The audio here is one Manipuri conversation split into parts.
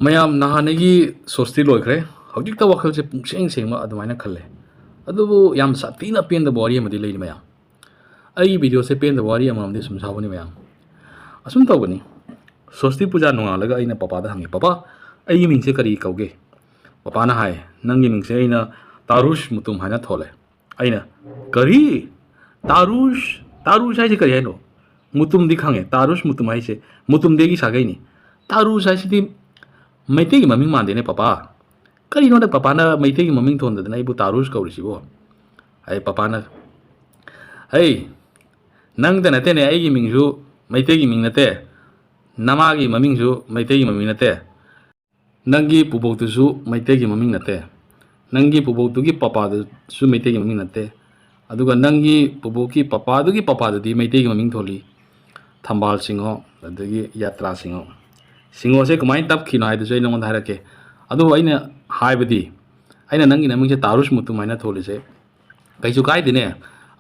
ꯃꯌꯥꯝ ꯅꯍꯥꯟꯒꯤ ꯁꯣꯁꯇꯤ ꯂꯣꯏꯈ꯭ꯔꯦ ꯍꯧꯖꯤꯛꯇ ꯋꯥꯈꯜꯁꯦ ꯄꯨꯡꯁꯦꯡ ꯁꯦꯡꯕ ꯑꯗꯨꯃꯥꯏꯅ ꯈꯜꯂꯦ ꯑꯗꯨꯕꯨ ꯌꯥꯝ ꯁꯥꯊꯤꯅ ꯄꯦꯟꯗꯕ ꯋꯥꯔꯤ ꯑꯃꯗꯤ ꯂꯩꯔꯤ ꯃꯌꯥꯝ ꯑꯩꯒꯤ ꯚꯤꯗꯤꯑꯣꯁꯦ ꯄꯦꯟꯗꯕ ꯋꯥꯔꯤ ꯑꯃꯃꯝꯗꯤ ꯁꯨꯝ ꯁꯥꯎꯕꯅꯤ ꯃꯌꯥꯝ ꯑꯁꯨꯝ ꯇꯧꯒꯅꯤ ꯁꯣꯁꯇꯤ ꯄꯨꯖꯥ ꯅꯣꯡꯉꯥꯜꯂꯒ ꯑꯩꯅ ꯄꯄꯥꯗ ꯍꯪꯉꯤ ꯄꯄꯥ ꯑꯩꯒꯤ ꯃꯤꯡꯁꯦ ꯀꯔꯤ ꯀꯧꯒꯦ ꯄꯄꯥꯅ ꯍꯥꯏ ꯅꯪꯒꯤ ꯃꯤꯡꯁꯦ ꯑꯩꯅ ꯇꯥꯔꯨꯁ ꯃꯨꯇꯨꯝ ꯍꯥꯏꯅ ꯊꯣꯜꯂꯦ ꯑꯩꯅ ꯀꯔꯤ ꯇꯥꯔꯨꯁ ꯍꯥꯏꯁꯦ ꯀꯔꯤ ꯍꯥꯏꯅꯣ ꯃꯨꯇꯨꯝꯗꯤ ꯈꯪꯉꯦ ꯇꯥꯔꯨꯁ ꯃꯨꯇꯨꯝ ꯍꯥꯏꯁꯦ ꯃꯨꯇꯨꯝꯗꯒꯤ ꯁꯥꯒꯩꯅꯤ ꯇꯥꯔꯨꯁ ꯍꯥꯏꯁꯤꯗꯤ ꯃꯩꯇꯩꯒꯤ ꯃꯃꯤꯡ ꯃꯥꯟꯗꯦꯅꯦ ꯄꯄꯥ ꯀꯔꯤꯅꯣꯗ ꯄꯄꯥꯅ ꯃꯩꯇꯩꯒꯤ ꯃꯃꯤꯡ ꯊꯣꯟꯗꯗꯅ ꯑꯩꯕꯨ ꯇꯥꯔꯨꯁ ꯀꯧꯔꯤꯁꯤꯕꯣ ꯑꯩ ꯄꯄꯥꯅ ꯍꯩ ꯅꯪꯇ ꯅꯠꯇꯦꯅꯦ ꯑꯩꯒꯤ ꯃꯤꯡꯁꯨ ꯃꯩꯇꯩꯒꯤ ꯃꯤꯡ ꯅꯠꯇꯦ ꯅꯃꯥꯒꯤ ꯃꯃꯤꯡꯁꯨ ꯃꯩꯇꯩꯒꯤ ꯃꯃꯤꯡ ꯅꯠꯇꯦ ꯅꯪꯒꯤ ꯄꯨꯕꯣꯛꯇꯨꯁꯨ ꯃꯩꯇꯩꯒꯤ ꯃꯃꯤꯡ ꯅꯠꯇꯦ ꯅꯪꯒꯤ ꯄꯨꯕꯣꯛꯇꯨꯒꯤ ꯄꯄꯥꯗꯨꯁꯨ ꯃꯩꯇꯩꯒꯤ ꯃꯃꯤꯡ ꯅꯠꯇꯦ ꯑꯗꯨꯒ ꯅꯪꯒꯤ ꯄꯨꯕꯣꯛꯀꯤ ꯄꯄꯥꯗꯨꯒꯤ ꯄꯄꯥꯗꯨꯗꯤ ꯃꯩꯇꯩꯒꯤ ꯃꯃꯤꯡ ꯊꯣꯜꯂꯤ ꯊꯝꯕꯥꯜ ꯁꯤꯡꯍꯣ ꯑꯗꯒꯤ ꯌꯥꯇ꯭ꯔꯥ ꯁꯤꯡꯍꯣ ꯁꯤꯡꯍꯣꯁꯦ ꯀꯃꯥꯏꯅ ꯇꯞꯈꯤꯅꯣ ꯍꯥꯏꯗꯨꯁꯨ ꯑꯩ ꯅꯉꯣꯟꯗ ꯍꯥꯏꯔꯛꯀꯦ ꯑꯗꯨꯕꯨ ꯑꯩꯅ ꯍꯥꯏꯕꯗꯤ ꯑꯩꯅ ꯅꯪꯒꯤ ꯅꯃꯤꯡꯁꯦ ꯇꯥꯔꯨꯁ ꯃꯨꯇꯨꯝ ꯍꯥꯏꯅ ꯊꯣꯜꯂꯤꯁꯦ ꯀꯩꯁꯨ ꯀꯥꯏꯗꯦꯅꯦ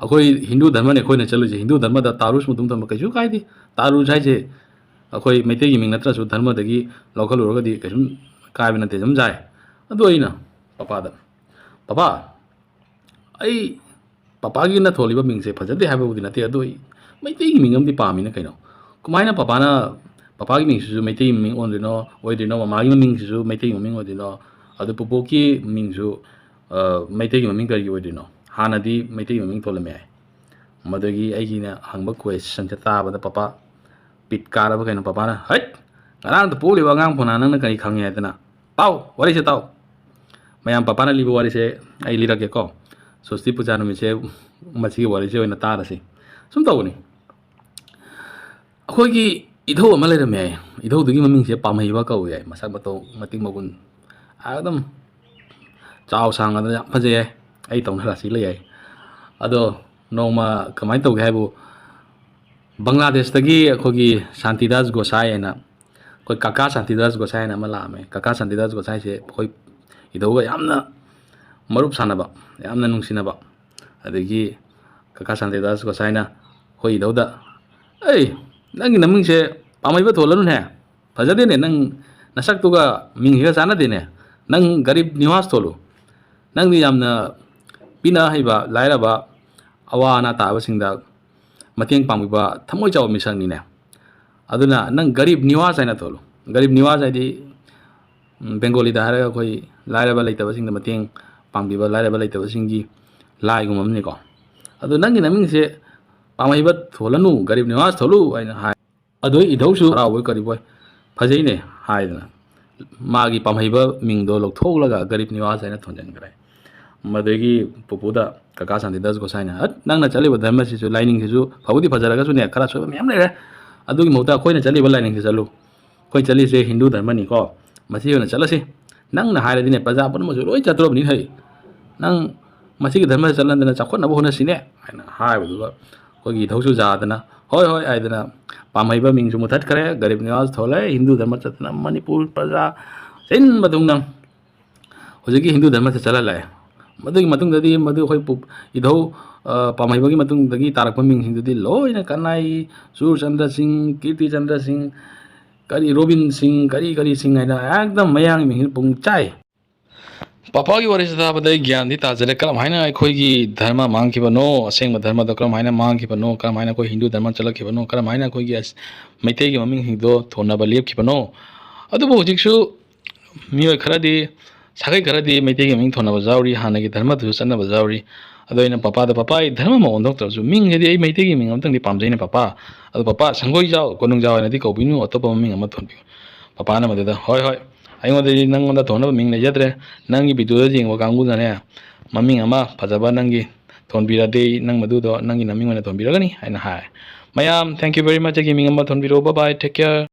ꯑꯩꯈꯣꯏ ꯍꯤꯟꯗꯨ ꯙꯔꯃꯅꯦ ꯑꯩꯈꯣꯏꯅ ꯆꯠꯂꯤꯁꯦ ꯍꯤꯟꯗꯨ ꯙꯔꯃꯗ ꯇꯥꯔꯨꯁ ꯃꯨꯇꯨꯝ ꯊꯝꯕ ꯀꯩꯁꯨ ꯀꯥꯏꯗꯦ ꯇꯥꯔꯨꯁ ꯍꯥꯏꯁꯦ ꯑꯩꯈꯣꯏ ꯃꯩꯇꯩꯒꯤ ꯃꯤꯡ ꯅꯠꯇ꯭ꯔꯁꯨ ꯙꯔꯃꯗꯒꯤ ꯂꯧꯈꯠꯂꯨꯔꯒꯗꯤ ꯀꯩꯁꯨꯝ ꯀꯥꯏꯕ ꯅꯠꯇꯦ ꯑꯗꯨꯝ ꯌꯥꯏ ꯑꯗꯨ ꯑꯩꯅ ꯄꯄꯥꯗ ꯄꯄꯥ ꯑꯩ ꯄꯄꯥꯒꯤꯅ ꯊꯣꯜꯂꯤꯕ ꯃꯤꯡꯁꯦ ꯐꯖꯗꯦ ꯍꯥꯏꯕꯕꯨꯗꯤ ꯅꯠꯇꯦ ꯑꯗꯨ ꯑꯩ ꯃꯩꯇꯩꯒꯤ ꯃꯤꯡ ꯑꯃꯗꯤ ꯄꯥꯝꯃꯤꯅ ꯀꯩꯅꯣ ꯀꯃꯥꯏꯅ ꯄꯄꯥꯅ ꯄꯄꯥꯒꯤ ꯃꯤꯡꯁꯤꯁꯨ ꯃꯩꯇꯩꯒꯤ ꯃꯃꯤꯡ ꯑꯣꯏꯗꯣꯏꯅꯣ ꯃꯃꯥꯒꯤ ꯃꯃꯤꯡꯁꯤꯁꯨ ꯃꯩꯇꯩꯒꯤ ꯃꯃꯤꯡ ꯑꯣꯏꯗꯣꯏꯅꯣ ꯑꯗꯨ ꯄꯨꯄꯣꯛꯀꯤ ꯃꯤꯡꯁꯨ ꯃꯩꯇꯩꯒꯤ ꯃꯃꯤꯡ ꯀꯔꯤꯒꯤ ꯑꯣꯏꯗꯣꯏꯅꯣ ꯍꯥꯟꯅꯗꯤ ꯃꯩꯇꯩꯒꯤ ꯃꯃꯤꯡ ꯊꯣꯜꯂꯝꯃꯦ ꯌꯥꯏ ꯃꯗꯨꯒꯤ ꯑꯩꯒꯤꯅ ꯍꯪꯕ ꯀ꯭ꯋꯦꯁꯟꯁꯦ ꯇꯥꯕꯗ ꯄꯄꯥ ꯄꯤꯠ ꯀꯥꯔꯕ ꯀꯩꯅꯣ ꯄꯄꯥꯅ ꯍꯩꯠ ꯉꯔꯥꯡꯗ ꯄꯣꯛꯂꯤꯕ ꯑꯉꯥꯡ ꯐꯣꯅꯥ ꯅꯪꯅ ꯀꯔꯤ ꯈꯪꯉꯦ ꯍꯥꯏꯗꯅ ꯇꯥꯎ ꯋꯥꯔꯤꯁꯦ ꯇꯥꯎ ꯃꯌꯥꯝ ꯄꯄꯥꯅ ꯂꯤꯕ ꯋꯥꯔꯤꯁꯦ ꯑꯩ ꯂꯤꯔꯛꯀꯦꯀꯣ ꯁꯣꯁꯇꯤ ꯄꯨꯖꯥ ꯅꯨꯃꯤꯠꯁꯦ ꯃꯁꯤꯒꯤ ꯋꯥꯔꯤꯁꯦ ꯑꯣꯏꯅ ꯇꯥꯔꯁꯤ ꯁꯨꯝ ꯇꯧꯕꯅꯤ ꯑꯩꯈꯣꯏꯒꯤ ꯏꯙꯧ ꯑꯃ ꯂꯩꯔꯝꯃꯦ ꯌꯥꯏ ꯏꯙꯧꯗꯨꯒꯤ ꯃꯃꯤꯡꯁꯦ ꯄꯥꯝꯍꯩꯕ ꯀꯧꯋꯦ ꯌꯥꯏ ꯃꯁꯛ ꯃꯇꯧ ꯃꯇꯤꯛ ꯃꯒꯨꯟ ꯑꯗꯨꯝ ꯆꯥꯎ ꯁꯥꯡꯉꯗꯅ ꯌꯥꯝ ꯐꯖꯩ ꯌꯥꯏ ꯑꯩ ꯇꯧꯅ ꯔꯥꯁꯤ ꯂꯩ ꯌꯥꯏ ꯑꯗꯣ ꯅꯣꯡꯃ ꯀꯃꯥꯏꯅ ꯇꯧꯒꯦ ꯍꯥꯏꯕꯨ ꯕꯪꯒ꯭ꯂꯥꯗꯦꯁꯇꯒꯤ ꯑꯩꯈꯣꯏꯒꯤ ꯁꯥꯟꯇꯤꯗꯥꯁ ꯒꯣꯁꯥꯏ ꯍꯥꯏꯅ ꯑꯩꯈꯣꯏ ꯀꯀꯥ ꯁꯥꯟꯇꯤꯗꯥꯁ ꯒꯣꯁꯥꯏ ꯍꯥꯏꯅ ꯑꯃ ꯂꯥꯛꯑꯝꯃꯦ ꯀꯀꯥ ꯁꯥꯟꯇꯤꯗꯥꯁ ꯒꯣꯁꯥꯏꯁꯦ ꯑꯩꯈꯣꯏ ꯏꯙꯧꯒ ꯌꯥꯝꯅ ꯃꯔꯨꯞ ꯁꯥꯟꯅꯕ ꯌꯥꯝꯅ ꯅꯨꯡꯁꯤꯅꯕ ꯑꯗꯒꯤ ꯀꯀꯥ ꯁꯥꯟꯇꯤꯗꯥꯁ ꯒꯣꯁꯥꯏꯅ ꯑꯩꯈꯣꯏ ꯏꯙꯧꯗ ꯑꯩ ꯅꯪꯒꯤ ꯅꯃꯤꯡꯁꯦ ꯄꯥꯝꯍꯩꯕ ꯊꯣꯜꯂꯅꯨꯅꯦ ꯐꯖꯗꯦꯅꯦ ꯅꯪ ꯅꯁꯛꯇꯨꯒ ꯃꯤꯡꯁꯤꯒ ꯆꯥꯟꯅꯗꯦꯅꯦ ꯅꯪ ꯒꯔꯤꯕ ꯅꯤꯋꯥꯁ ꯊꯣꯜꯂꯨ ꯅꯪꯗꯤ ꯌꯥꯝꯅ ꯄꯤꯅ ꯍꯩꯕ ꯂꯥꯏꯔꯕ ꯑꯋꯥ ꯑꯅꯥ ꯇꯥꯕꯁꯤꯡꯗ ꯃꯇꯦꯡ ꯄꯥꯡꯕꯤꯕ ꯊꯃꯣꯏ ꯆꯥꯎꯕ ꯃꯤꯁꯛꯅꯤꯅꯦ ꯑꯗꯨꯅ ꯅꯪ ꯒꯔꯤꯕ ꯅꯤꯋꯥꯁ ꯍꯥꯏꯅ ꯊꯣꯜꯂꯨ ꯒꯔꯤꯕ ꯅꯤꯋꯥꯁ ꯍꯥꯏꯗꯤ ꯕꯦꯡꯒꯣꯂꯤꯗ ꯍꯥꯏꯔꯒ ꯑꯩꯈꯣꯏ ꯂꯥꯏꯔꯕ ꯂꯩꯇꯕꯁꯤꯡꯗ ꯃꯇꯦꯡ ꯄꯥꯡꯕꯤꯕ ꯂꯥꯏꯔꯕ ꯂꯩꯇꯕꯁꯤꯡꯒꯤ ꯂꯥꯏꯒꯨꯝꯕ ꯑꯃꯅꯤꯀꯣ ꯑꯗꯣ ꯅꯪꯒꯤ ꯅꯃꯤꯡꯁꯦ ꯄꯥꯝꯍꯩꯕ ꯊꯣꯜꯂꯅꯨ ꯒꯔꯤꯕ ꯅꯤꯋꯥꯁ ꯊꯣꯜꯂꯨ ꯍꯥꯏꯅ ꯍꯥꯏ ꯑꯗꯣ ꯏꯙꯧꯁꯨ ꯍꯔꯥꯎꯕꯣꯏ ꯀꯔꯤꯕꯣꯏ ꯐꯖꯩꯅꯦ ꯍꯥꯏꯗꯅ ꯃꯥꯒꯤ ꯄꯥꯝꯍꯩꯕ ꯃꯤꯡꯗꯣ ꯂꯧꯊꯣꯛꯂꯒ ꯒꯔꯤꯕ ꯅꯤꯋꯥꯁ ꯍꯥꯏꯅ ꯊꯣꯟꯖꯤꯟꯈ꯭ꯔꯦ ꯃꯗꯒꯤ ꯄꯨꯄꯨꯗ ꯀꯀꯥ ꯁꯥꯟꯇꯤꯗꯥꯁ ꯒꯣꯁꯥꯏꯅ ꯅꯪꯅ ꯆꯠꯂꯤꯕ ꯙꯔꯃꯁꯤꯁꯨ ꯂꯥꯏꯅꯤꯡꯁꯤꯁꯨ ꯐꯕꯨꯗꯤ ꯐꯖꯔꯒꯁꯨꯅꯦ ꯈꯔ ꯁꯣꯏꯕ ꯃꯌꯥꯝ ꯂꯩꯔꯦ ꯑꯗꯨꯒꯤ ꯃꯍꯨꯠꯇ ꯑꯩꯈꯣꯏꯅ ꯆꯠꯂꯤꯕ ꯂꯥꯏꯅꯤꯡꯁꯤ ꯆꯠꯂꯨ ꯑꯩꯈꯣꯏ ꯆꯠꯂꯤꯁꯦ ꯍꯤꯟꯗꯨ ꯙꯔꯃꯅꯤꯀꯣ ꯃꯁꯤ ꯑꯣꯏꯅ ꯆꯠꯂꯁꯤ ꯅꯪꯅ ꯍꯥꯏꯔꯗꯤꯅꯦ ꯄ꯭ꯔꯖꯥ ꯄꯨꯝꯅꯃꯛꯁꯨ ꯂꯣꯏ ꯆꯠꯇ꯭ꯔꯕꯅꯤ ꯍꯩ ꯅꯪ ꯃꯁꯤꯒꯤ ꯙꯔꯃꯗ ꯆꯠꯍꯟꯗꯅ ꯆꯥꯎꯈꯠꯅꯕ ꯍꯣꯠꯅꯁꯤꯅꯦ ꯍꯥꯏꯅ ꯍꯥꯏꯕꯗꯨꯒ ꯑꯩꯈꯣꯏꯒꯤ ꯏꯙꯧꯁꯨ ꯌꯥꯗꯅ ꯍꯣꯏ ꯍꯣꯏ ꯍꯥꯏꯗꯅ ꯄꯥꯝꯍꯩꯕ ꯃꯤꯡꯁꯨ ꯃꯨꯊꯠꯈ꯭ꯔꯦ ꯒꯔꯤꯕ ꯅꯤꯋꯥꯁ ꯊꯣꯜꯂꯦ ꯍꯤꯟꯗꯨ ꯙꯔꯃ ꯆꯠꯇꯅ ꯃꯅꯤꯄꯨꯔ ꯄ꯭ꯔꯖꯥ ꯁꯤꯟꯕ ꯊꯨꯡꯅ ꯍꯧꯖꯤꯛꯀꯤ ꯍꯤꯟꯗꯨ ꯙꯔꯃꯗ ꯆꯠꯍꯜꯂꯛꯑꯦ ꯃꯗꯨꯒꯤ ꯃꯇꯨꯡꯗꯗꯤ ꯃꯗꯨ ꯑꯩꯈꯣꯏ ꯏꯙꯧ ꯄꯥꯝꯍꯩꯕꯒꯤ ꯃꯇꯨꯡꯗꯒꯤ ꯇꯥꯔꯛꯄ ꯃꯤꯡꯁꯤꯡꯗꯨꯗꯤ ꯂꯣꯏꯅ ꯀꯅꯥꯏ ꯁꯨꯔꯆꯟꯗ꯭ꯔ ꯁꯤꯡ ꯀꯤꯔꯇꯤ ꯆꯟꯗ꯭ꯔ ꯁꯤꯡ ꯀꯔꯤ ꯔꯣꯕꯤꯟ ꯁꯤꯡ ꯀꯔꯤ ꯁꯤꯡ ꯍꯥꯏꯅ ꯦꯛꯗꯝ ꯃꯌꯥꯡꯒꯤ ꯃꯤꯡꯁꯤꯅ ꯄꯨꯡ ꯆꯥꯏ ꯄꯄꯥꯒꯤ ꯋꯥꯔꯤꯁꯤ ꯇꯥꯕꯗ ꯑꯩ ꯒ꯭ꯌꯥꯟꯗꯤ ꯇꯥꯖꯔꯦ ꯀꯔꯝ ꯍꯥꯏꯅ ꯑꯩꯈꯣꯏꯒꯤ ꯙꯔꯃ ꯃꯥꯡꯈꯤꯕꯅꯣ ꯑꯁꯦꯡꯕ ꯙꯔꯃꯗꯣ ꯀꯔꯝ ꯍꯥꯏꯅ ꯃꯥꯡꯈꯤꯕꯅꯣ ꯀꯔꯝ ꯍꯥꯏꯅ ꯑꯩꯈꯣꯏ ꯍꯤꯟꯗꯨ ꯙꯔꯃ ꯆꯠꯂꯛꯈꯤꯕꯅꯣ ꯀꯔꯝ ꯍꯥꯏꯅ ꯑꯩꯈꯣꯏꯒꯤ ꯃꯩꯇꯩꯒꯤ ꯃꯃꯤꯡꯁꯤꯡꯗꯣ ꯊꯣꯟꯅꯕ ꯂꯦꯞꯈꯤꯕꯅꯣ ꯑꯗꯨꯕꯨ ꯍꯧꯖꯤꯛꯁꯨ ꯃꯤꯑꯣꯏ ꯈꯔꯗꯤ ꯁꯥꯒꯩ ꯈꯔꯗꯤ ꯃꯩꯇꯩꯒꯤ ꯃꯃꯤꯡ ꯊꯣꯟꯅꯕ ꯌꯥꯎꯔꯤ ꯍꯥꯟꯅꯒꯤ ꯙꯔꯃꯗꯨꯁꯨ ꯆꯠꯅꯕ ꯌꯥꯎꯔꯤ ꯑꯗꯣ ꯑꯩꯅ ꯄꯄꯥꯗ ꯄꯄꯥ ꯑꯩ ꯙꯔꯃ ꯑꯃ ꯑꯣꯟꯊꯣꯛꯇ꯭ꯔꯁꯨ ꯃꯤꯡꯁꯤꯗꯤ ꯑꯩ ꯃꯩꯇꯩꯒꯤ ꯃꯤꯡ ꯑꯃꯇꯪꯗꯤ ꯄꯥꯝꯖꯩꯅꯦ ꯄꯄꯥ ꯑꯗꯣ ꯄꯄꯥ ꯁꯪꯒꯣꯏꯖꯥꯎ ꯀꯣꯅꯨꯡꯖꯥꯎ ꯍꯥꯏꯅꯗꯤ ꯀꯧꯕꯤꯅꯨ ꯑꯇꯣꯞꯄ ꯃꯃꯤꯡ ꯑꯃ ꯊꯣꯟꯕꯤꯌꯨ ꯄꯄꯥꯅ ꯃꯗꯨꯗ ꯍꯣꯏ ꯍꯣꯏ ꯑꯩꯉꯣꯟꯗꯗꯤ ꯅꯪꯉꯣꯟꯗ ꯊꯣꯟꯅꯕ ꯃꯤꯡ ꯂꯩꯖꯗ꯭ꯔꯦ ꯅꯪꯒꯤ ꯚꯤꯗꯤꯑꯣꯗ ꯌꯦꯡꯕ ꯀꯥꯡꯕꯨꯅꯅꯦ ꯃꯃꯤꯡ ꯑꯃ ꯐꯖꯕ ꯅꯪꯒꯤ ꯊꯣꯟꯕꯤꯔꯗꯤ ꯅꯪ ꯃꯗꯨꯗꯣ ꯅꯪꯒꯤ ꯅꯃꯤꯡ ꯑꯣꯏꯅ ꯊꯣꯟꯕꯤꯔꯒꯅꯤ ꯍꯥꯏꯅ ꯍꯥꯏ ꯃꯌꯥꯝ ꯊꯦꯡꯛ ꯌꯨ ꯚꯦꯔꯤ ꯃꯆ ꯑꯩꯒꯤ ꯃꯤꯡ ꯑꯃ ꯊꯣꯟꯕꯤꯔꯛꯑꯣ ꯕꯥꯏ ꯕꯥꯏ ꯇꯦꯛ ꯀꯦꯌꯔ